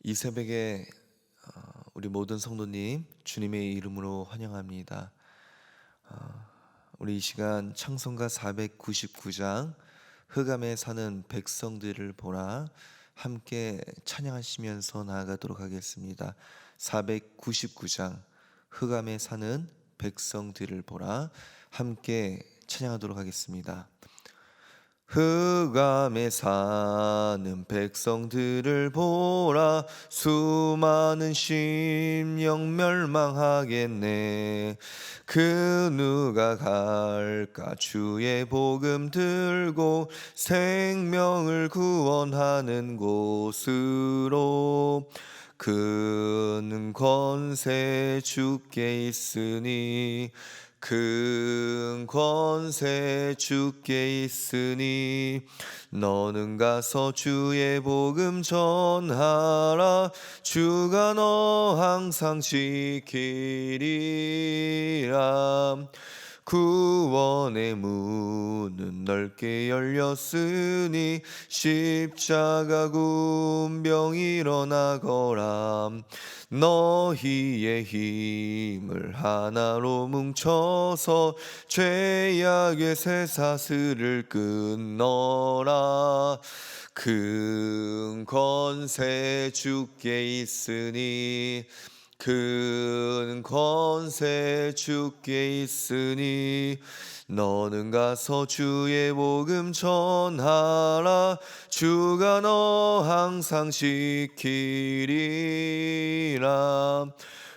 이 새벽에 우리 모든 성도님 주님의 이름으로 환영합니다. 우리 이 시간 찬송가 499장 흑암에 사는 백성들을 보라 함께 찬양하시면서 나아가도록 하겠습니다. 499장 흑암에 사는 백성들을 보라 함께 찬양하도록 하겠습니다. 흑암에 사는 백성들을 보라 수많은 심령 멸망하겠네. 그 누가 갈까 주의 복음 들고 생명을 구원하는 곳으로. 그는 권세 주께 있으니 큰 권세 주께 있으니 너는 가서 주의 복음 전하라. 주가 너 항상 지키리라. 구원의 문은 넓게 열렸으니 십자가 군병 일어나거라. 너희의 힘을 하나로 뭉쳐서 죄악의 쇠사슬을 끊어라. 큰 권세 주께 있으니 큰 권세 주께 있으니 너는 가서 주의 복음 전하라. 주가 너 항상 지키리라.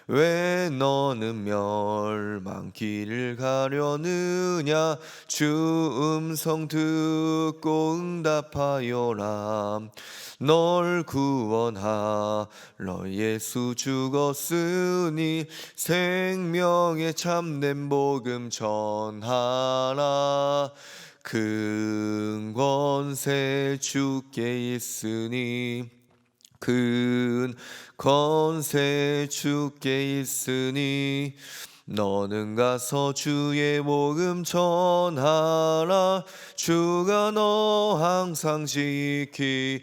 왜 너는 멸망길을 가려느냐. 주 음성 듣고 응답하여라. 널 구원하러 예수 죽었으니 생명의 참된 복음 전하라. 큰 권세 주께 있으니 큰 권세 주께 있으니 너는 가서 주의 복음 전하라. 주가 너 항상 지키리라.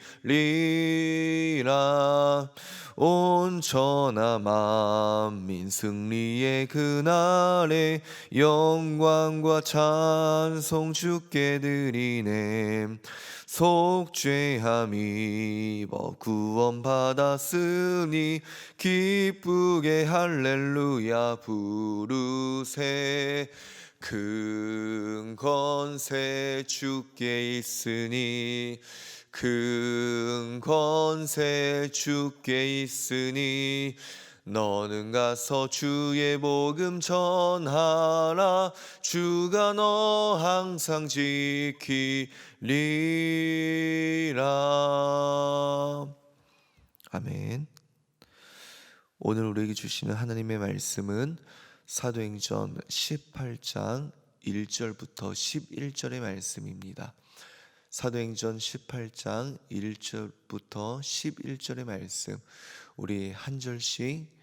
온 천하 만민 승리의 그날에 영광과 찬송 주께 드리네. 속죄함 입어 구원 받았으니 기쁘게 할렐루야 부르세. 큰 권세 주께 있으니 큰 권세 주께 있으니 너는 가서 주의 복음 전하라. 주가 너 항상 지키리라. 아멘. 오늘 우리에게 주시는 하나님의 말씀은 사도행전 18장 1절부터 11절의 말씀입니다. 사도행전 18장 1절부터 11절의 말씀, 우리 한 절씩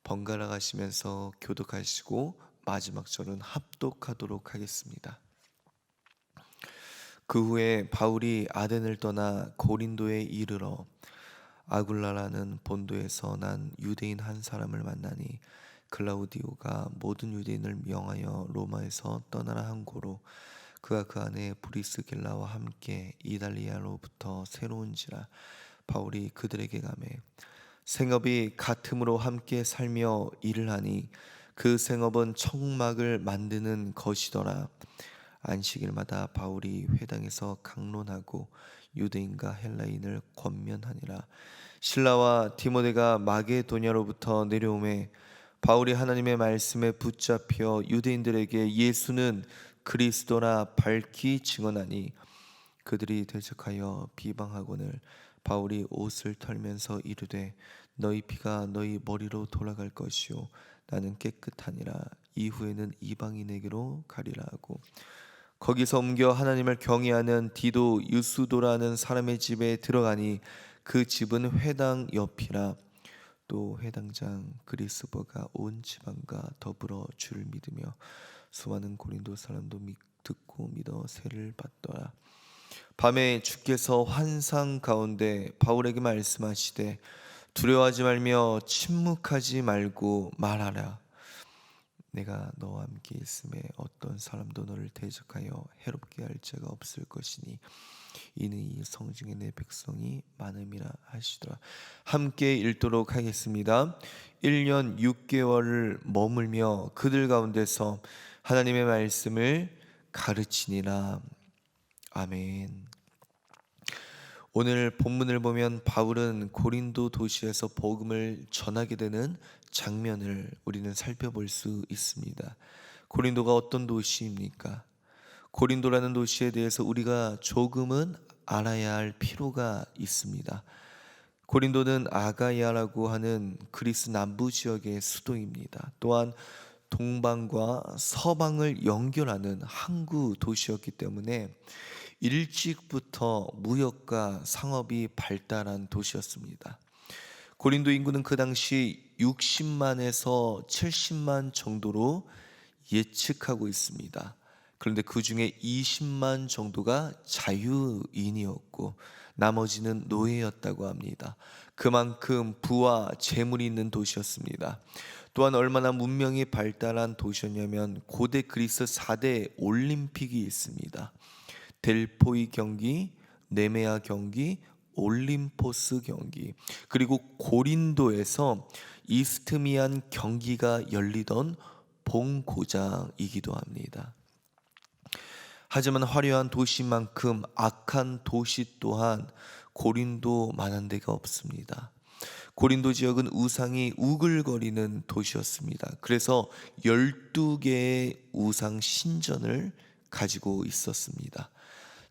번갈아 가시면서 교독하시고 마지막 절은 합독하도록 하겠습니다. 그 후에 바울이 아덴을 떠나 고린도에 이르러 아굴라라는 본도에서 난 유대인 한 사람을 만나니 클라우디오가 모든 유대인을 명하여 로마에서 떠나라 한 고로 그가 그 안에 브리스길라와 함께 이달리아로부터 새로운지라. 바울이 그들에게 가매 생업이 같음으로 함께 살며 일을 하니 그 생업은 청막을 만드는 것이더라. 안식일마다 바울이 회당에서 강론하고 유대인과 헬라인을 권면하니라. 실라와 디모데가 마게도냐로부터 내려오매 바울이 하나님의 말씀에 붙잡혀 유대인들에게 예수는 그리스도라 밝히 증언하니 그들이 대적하여 비방하거늘 바울이 옷을 털면서 이르되 너희 피가 너희 머리로 돌아갈 것이요 나는 깨끗하니라. 이후에는 이방인에게로 가리라 하고 거기서 옮겨 하나님을 경외하는 디도 유스도라는 사람의 집에 들어가니 그 집은 회당 옆이라. 또 회당장 그리스보가 온 지방과 더불어 주를 믿으며 수많은 고린도 사람도 듣고 믿어 세를 받더라. 밤에 주께서 환상 가운데 바울에게 말씀하시되 두려워하지 말며 침묵하지 말고 말하라. 내가 너와 함께 있음에 어떤 사람도 너를 대적하여 해롭게 할 자가 없을 것이니 이는 이 성중에 내 백성이 많음이라 하시더라. 함께 읽도록 하겠습니다. 1년 6개월을 머물며 그들 가운데서 하나님의 말씀을 가르치니라. 아멘. 오늘 본문을 보면 바울은 고린도 도시에서 복음을 전하게 되는 장면을 우리는 살펴볼 수 있습니다. 고린도가 어떤 도시입니까? 고린도라는 도시에 대해서 우리가 조금은 알아야 할 필요가 있습니다. 고린도는 아가야라고 하는 그리스 남부 지역의 수도입니다. 또한 동방과 서방을 연결하는 항구 도시였기 때문에 일찍부터 무역과 상업이 발달한 도시였습니다. 고린도 인구는 그 당시 60만에서 70만 정도로 예측하고 있습니다. 그런데 그 중에 20만 정도가 자유인이었고 나머지는 노예였다고 합니다. 그만큼 부와 재물이 있는 도시였습니다. 또한 얼마나 문명이 발달한 도시였냐면 고대 그리스 4대 올림픽이 있습니다. 델포이 경기, 네메아 경기, 올림포스 경기, 그리고 고린도에서 이스트미안 경기가 열리던 본고장이기도 합니다. 하지만 화려한 도시만큼 악한 도시 또한 고린도만한 데가 없습니다. 고린도 지역은 우상이 우글거리는 도시였습니다. 그래서 12개의 우상 신전을 가지고 있었습니다.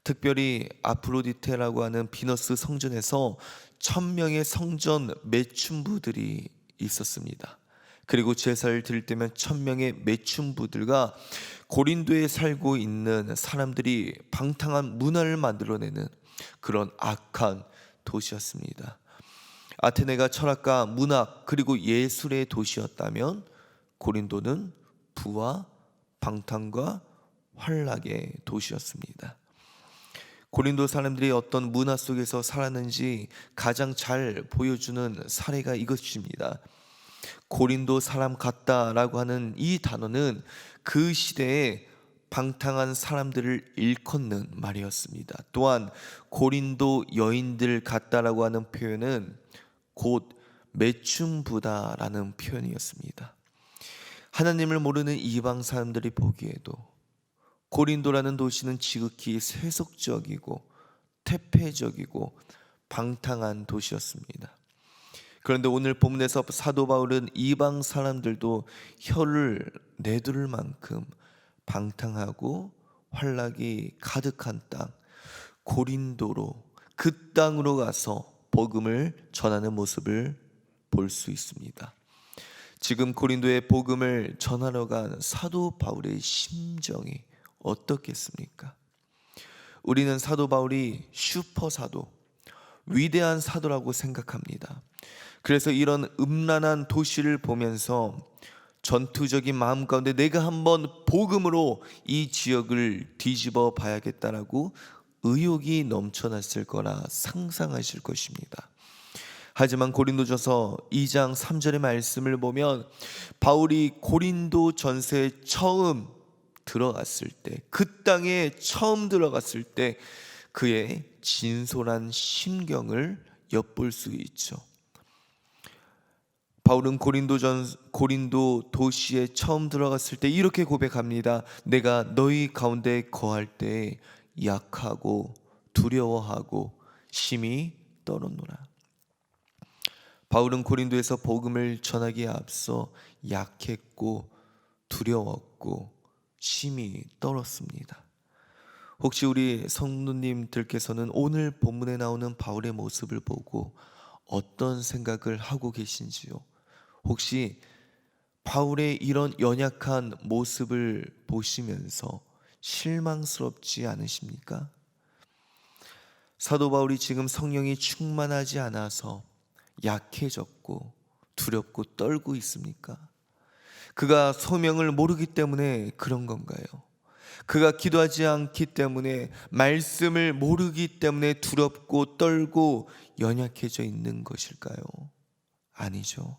특별히 아프로디테라고 하는 비너스 성전에서 1000명의 성전 매춘부들이 있었습니다. 그리고 제사를 드릴 때면 1000명의 매춘부들과 고린도에 살고 있는 사람들이 방탕한 문화를 만들어내는 그런 악한 도시였습니다. 아테네가 철학과 문학 그리고 예술의 도시였다면 고린도는 부와 방탕과 환락의 도시였습니다. 고린도 사람들이 어떤 문화 속에서 살았는지 가장 잘 보여주는 사례가 이것입니다. 고린도 사람 같다라고 하는 이 단어는 그 시대에 방탕한 사람들을 일컫는 말이었습니다. 또한 고린도 여인들 같다라고 하는 표현은 곧 매춘부다라는 표현이었습니다. 하나님을 모르는 이방 사람들이 보기에도 고린도라는 도시는 지극히 세속적이고 퇴폐적이고 방탕한 도시였습니다. 그런데 오늘 본문에서 사도 바울은 이방 사람들도 혀를 내두를 만큼 방탕하고 환락이 가득한 땅 고린도로 그 땅으로 가서 복음을 전하는 모습을 볼 수 있습니다. 지금 고린도에 복음을 전하러 간 사도 바울의 심정이 어떻겠습니까? 우리는 사도 바울이 슈퍼 사도, 위대한 사도라고 생각합니다. 그래서 이런 음란한 도시를 보면서 전투적인 마음 가운데 내가 한번 복음으로 이 지역을 뒤집어 봐야겠다라고 의욕이 넘쳐났을 거라 상상하실 것입니다. 하지만 고린도전서 2장 3절의 말씀을 보면 바울이 고린도 전세에 처음 들어갔을 때, 그 땅에 처음 들어갔을 때 그의 진솔한 심경을 엿볼 수 있죠. 바울은 고린도 도시에 처음 들어갔을 때 이렇게 고백합니다. 내가 너희 가운데 거할 때 약하고 두려워하고 심히 떨었노라. 바울은 고린도에서 복음을 전하기에 앞서 약했고 두려웠고 심히 떨었습니다. 혹시 우리 성도님들께서는 오늘 본문에 나오는 바울의 모습을 보고 어떤 생각을 하고 계신지요? 혹시 바울의 이런 연약한 모습을 보시면서 실망스럽지 않으십니까? 사도 바울이 지금 성령이 충만하지 않아서 약해졌고 두렵고 떨고 있습니까? 그가 소명을 모르기 때문에 그런 건가요? 그가 기도하지 않기 때문에, 말씀을 모르기 때문에 두렵고 떨고 연약해져 있는 것일까요? 아니죠.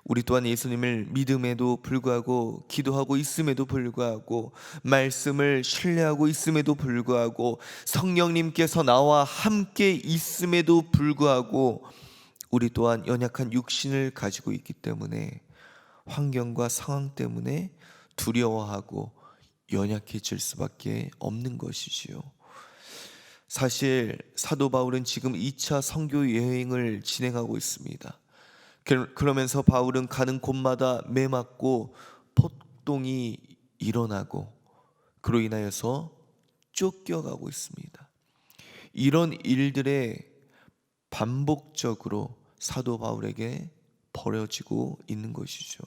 우리 또한 예수님을 믿음에도 불구하고, 기도하고 있음에도 불구하고, 말씀을 신뢰하고 있음에도 불구하고, 성령님께서 나와 함께 있음에도 불구하고 우리 또한 연약한 육신을 가지고 있기 때문에 환경과 상황 때문에 두려워하고 연약해질 수밖에 없는 것이지요. 사실 사도 바울은 지금 2차 선교 여행을 진행하고 있습니다. 그러면서 바울은 가는 곳마다 매맞고 폭동이 일어나고 그로 인하여서 쫓겨가고 있습니다. 이런 일들에 반복적으로 사도 바울에게 벌어지고 있는 것이죠.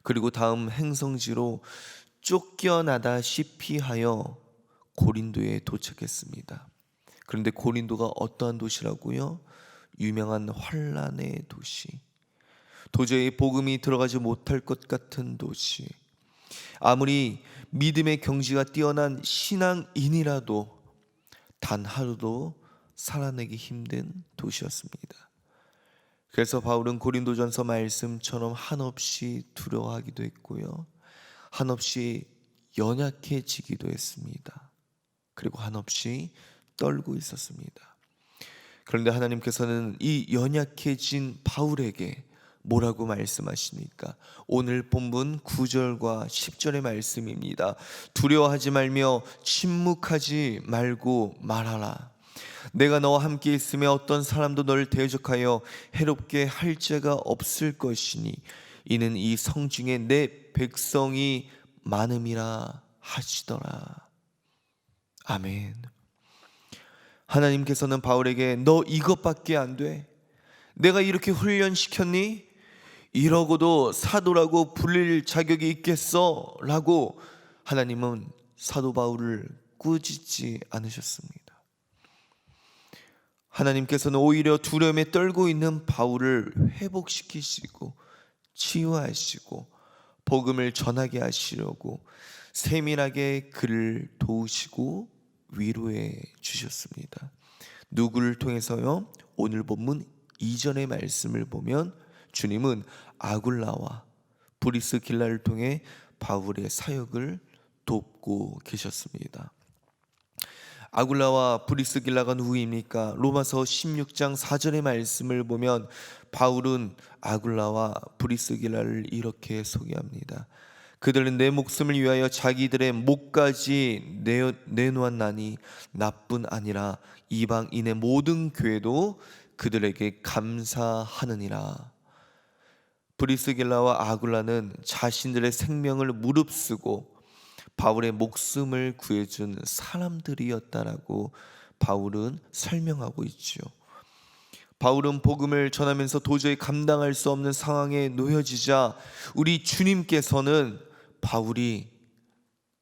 그리고 다음 행성지로 쫓겨나다시피 하여 고린도에 도착했습니다. 그런데 고린도가 어떠한 도시라고요? 유명한 환란의 도시, 도저히 복음이 들어가지 못할 것 같은 도시, 아무리 믿음의 경지가 뛰어난 신앙인이라도 단 하루도 살아내기 힘든 도시였습니다. 그래서 바울은 고린도전서 말씀처럼 한없이 두려워하기도 했고요, 한없이 연약해지기도 했습니다. 그리고 한없이 떨고 있었습니다. 그런데 하나님께서는 이 연약해진 바울에게 뭐라고 말씀하십니까? 오늘 본문 9절과 10절의 말씀입니다. 두려워하지 말며 침묵하지 말고 말하라. 내가 너와 함께 있으며 어떤 사람도 너를 대적하여 해롭게 할 자가 없을 것이니 이는 이 성중에 내 백성이 많음이라 하시더라. 아멘. 하나님께서는 바울에게 너 이것밖에 안 돼? 내가 이렇게 훈련시켰니? 이러고도 사도라고 불릴 자격이 있겠어? 라고 하나님은 사도 바울을 꾸짖지 않으셨습니다. 하나님께서는 오히려 두려움에 떨고 있는 바울을 회복시키시고 치유하시고 복음을 전하게 하시려고 세밀하게 그를 도우시고 위로해 주셨습니다. 누구를 통해서요? 오늘 본문 2절의 말씀을 보면 주님은 아굴라와 브리스길라를 통해 바울의 사역을 돕고 계셨습니다. 아굴라와 브리스길라가 누구입니까? 로마서 16장 4절의 말씀을 보면 바울은 아굴라와 브리스길라를 이렇게 소개합니다. 그들은 내 목숨을 위하여 자기들의 목까지 내놓았나니 나뿐 아니라 이방인의 모든 교회도 그들에게 감사하느니라. 브리스길라와 아굴라는 자신들의 생명을 무릅쓰고 바울의 목숨을 구해준 사람들이었다라고 바울은 설명하고 있죠. 바울은 복음을 전하면서 도저히 감당할 수 없는 상황에 놓여지자 우리 주님께서는 바울이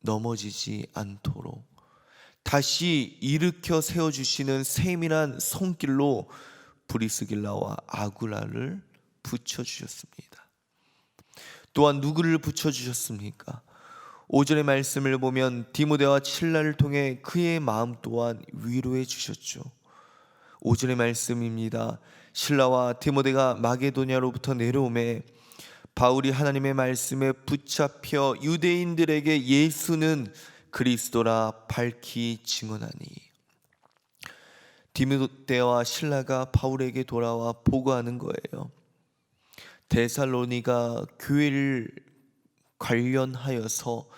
넘어지지 않도록 다시 일으켜 세워주시는 세밀한 손길로 브리스길라와 아굴라를 붙여주셨습니다. 또한 누구를 붙여주셨습니까? 5절의 말씀을 보면 디모데와 칠라를 통해 그의 마음 또한 위로해 주셨죠. 5절의 말씀입니다. 실라와 디모데가 마게도냐로부터 내려오매 바울이 하나님의 말씀에 붙잡혀 유대인들에게 예수는 그리스도라 밝히 증언하니. 디모데와 실라가 바울에게 돌아와 보고하는 거예요. 데살로니가 교회를 관련하여서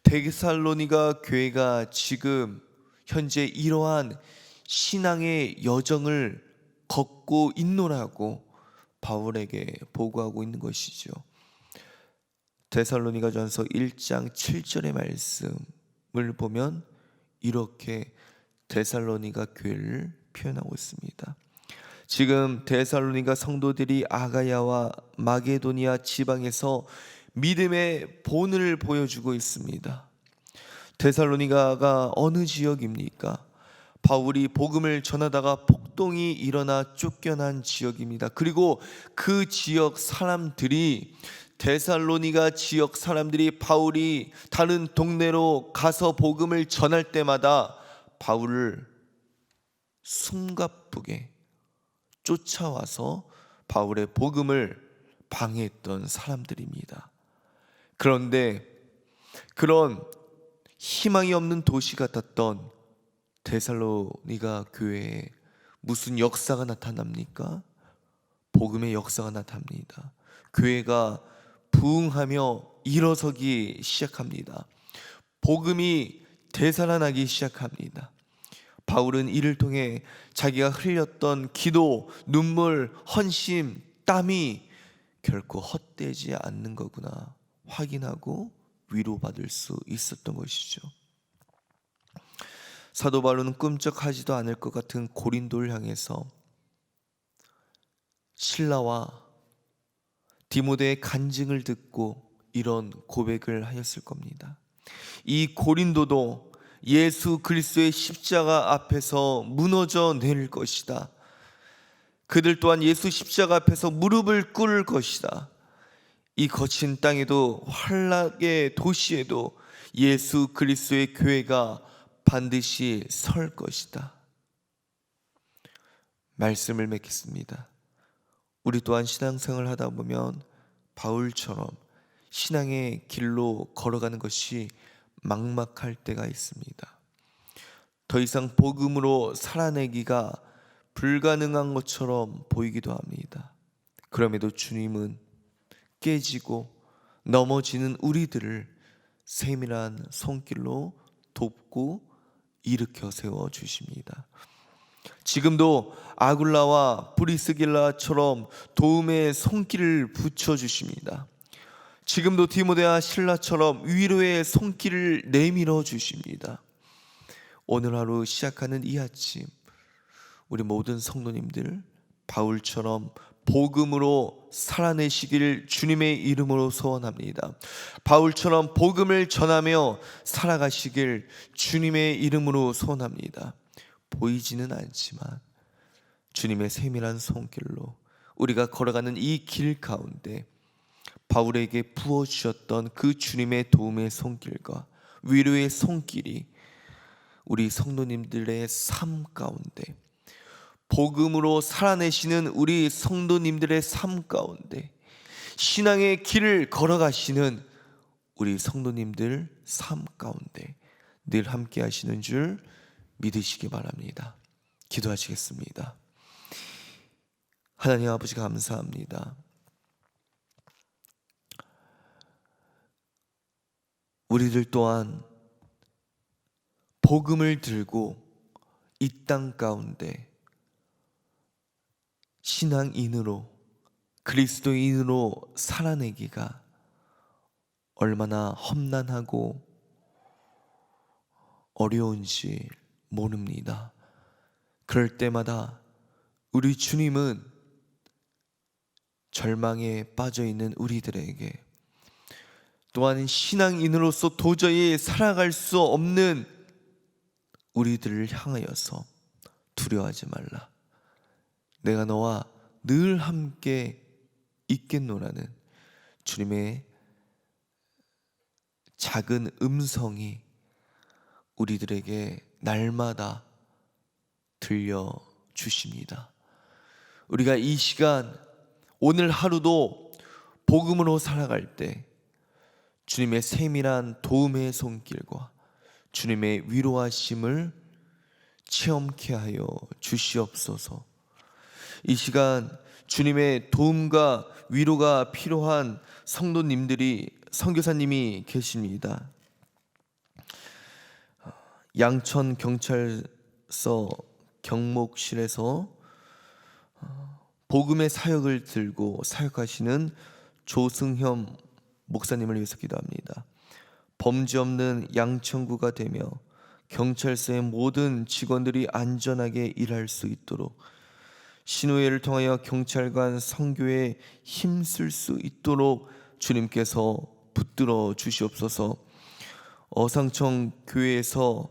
데살로니가 교회가 지금 현재 이러한 신앙의 여정을 걷고 있노라고 바울에게 보고하고 있는 것이죠. 데살로니가전서 1장 7절의 말씀을 보면 이렇게 데살로니가 교회를 표현하고 있습니다. 지금 데살로니가 성도들이 아가야와 마게도니아 지방에서 믿음의 본을 보여주고 있습니다. 데살로니가가 어느 지역입니까? 바울이 복음을 전하다가 폭동이 일어나 쫓겨난 지역입니다. 그리고 그 지역 사람들이 데살로니가 지역 사람들이 바울이 다른 동네로 가서 복음을 전할 때마다 바울을 숨가쁘게 쫓아와서 바울의 복음을 방해했던 사람들입니다. 그런데 그런 희망이 없는 도시 같았던 데살로니가 교회에 무슨 역사가 나타납니까? 복음의 역사가 나타납니다. 교회가 부흥하며 일어서기 시작합니다. 복음이 되살아나기 시작합니다. 바울은 이를 통해 자기가 흘렸던 기도, 눈물, 헌신, 땀이 결코 헛되지 않는 거구나 확인하고 위로받을 수 있었던 것이죠. 사도 바울은 꿈쩍하지도 않을 것 같은 고린도를 향해서 실라와 디모데의 간증을 듣고 이런 고백을 하였을 겁니다. 이 고린도도 예수 그리스도의 십자가 앞에서 무너져 내릴 것이다. 그들 또한 예수 십자가 앞에서 무릎을 꿇을 것이다. 이 거친 땅에도 환락의 도시에도 예수 그리스도의 교회가 반드시 설 것이다. 말씀을 맺겠습니다. 우리 또한 신앙생활을 하다 보면 바울처럼 신앙의 길로 걸어가는 것이 막막할 때가 있습니다. 더 이상 복음으로 살아내기가 불가능한 것처럼 보이기도 합니다. 그럼에도 주님은 깨지고 넘어지는 우리들을 세밀한 손길로 돕고 일으켜 세워 주십니다. 지금도 아굴라와 브리스길라처럼 도움의 손길을 붙여 주십니다. 지금도 디모데와 실라처럼 위로의 손길을 내밀어 주십니다. 오늘 하루 시작하는 이 아침 우리 모든 성도님들 바울처럼 복음으로 살아내시길 주님의 이름으로 소원합니다. 바울처럼 복음을 전하며 살아가시길 주님의 이름으로 소원합니다. 보이지는 않지만 주님의 세밀한 손길로 우리가 걸어가는 이 길 가운데 바울에게 부어주셨던 그 주님의 도움의 손길과 위로의 손길이 우리 성도님들의 삶 가운데, 복음으로 살아내시는 우리 성도님들의 삶 가운데, 신앙의 길을 걸어가시는 우리 성도님들 삶 가운데 늘 함께 하시는 줄 믿으시기 바랍니다. 기도하시겠습니다. 하나님 아버지 감사합니다. 우리들 또한 복음을 들고 이 땅 가운데 신앙인으로 그리스도인으로 살아내기가 얼마나 험난하고 어려운지 모릅니다. 그럴 때마다 우리 주님은 절망에 빠져있는 우리들에게, 또한 신앙인으로서 도저히 살아갈 수 없는 우리들을 향하여서 두려워하지 말라, 내가 너와 늘 함께 있겠노라는 주님의 작은 음성이 우리들에게 날마다 들려주십니다. 우리가 이 시간 오늘 하루도 복음으로 살아갈 때 주님의 세밀한 도움의 손길과 주님의 위로하심을 체험케 하여 주시옵소서. 이 시간 주님의 도움과 위로가 필요한 성도님들이, 선교사님이 계십니다. 양천 경찰서 경목실에서 복음의 사역을 들고 사역하시는 조승현 목사님을 위해서 기도합니다. 범죄 없는 양천구가 되며 경찰서의 모든 직원들이 안전하게 일할 수 있도록, 신우회를 통하여 경찰관 선교에 힘쓸 수 있도록 주님께서 붙들어 주시옵소서. 어상청 교회에서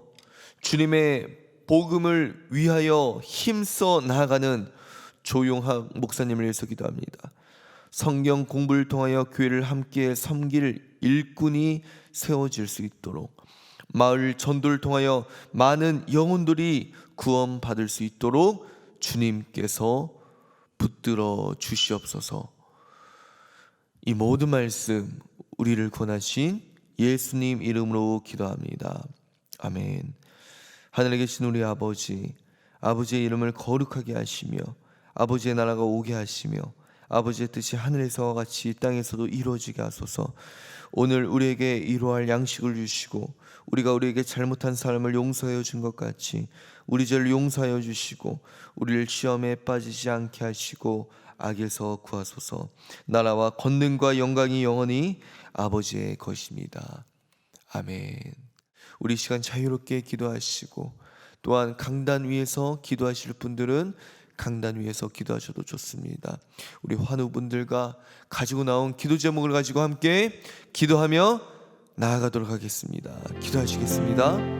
주님의 복음을 위하여 힘써 나아가는 조용학 목사님을 위해서 기도합니다. 성경 공부를 통하여 교회를 함께 섬길 일꾼이 세워질 수 있도록, 마을 전도를 통하여 많은 영혼들이 구원받을 수 있도록 주님께서 붙들어 주시옵소서. 이 모든 말씀 우리를 권하신 예수님 이름으로 기도합니다. 아멘. 하늘에 계신 우리 아버지, 아버지의 이름을 거룩하게 하시며 아버지의 나라가 오게 하시며 아버지의 뜻이 하늘에서와 같이 땅에서도 이루어지게 하소서. 오늘 우리에게 이루어할 양식을 주시고 우리가 우리에게 잘못한 사람을 용서하여 준 것 같이 우리 죄를 용서하여 주시고 우리를 시험에 빠지지 않게 하시고 악에서 구하소서. 나라와 권능과 영광이 영원히 아버지의 것입니다. 아멘. 우리 시간 자유롭게 기도하시고 또한 강단 위에서 기도하실 분들은 강단 위에서 기도하셔도 좋습니다. 우리 환우분들과 가지고 나온 기도 제목을 가지고 함께 기도하며 나아가도록 하겠습니다. 기도하시겠습니다.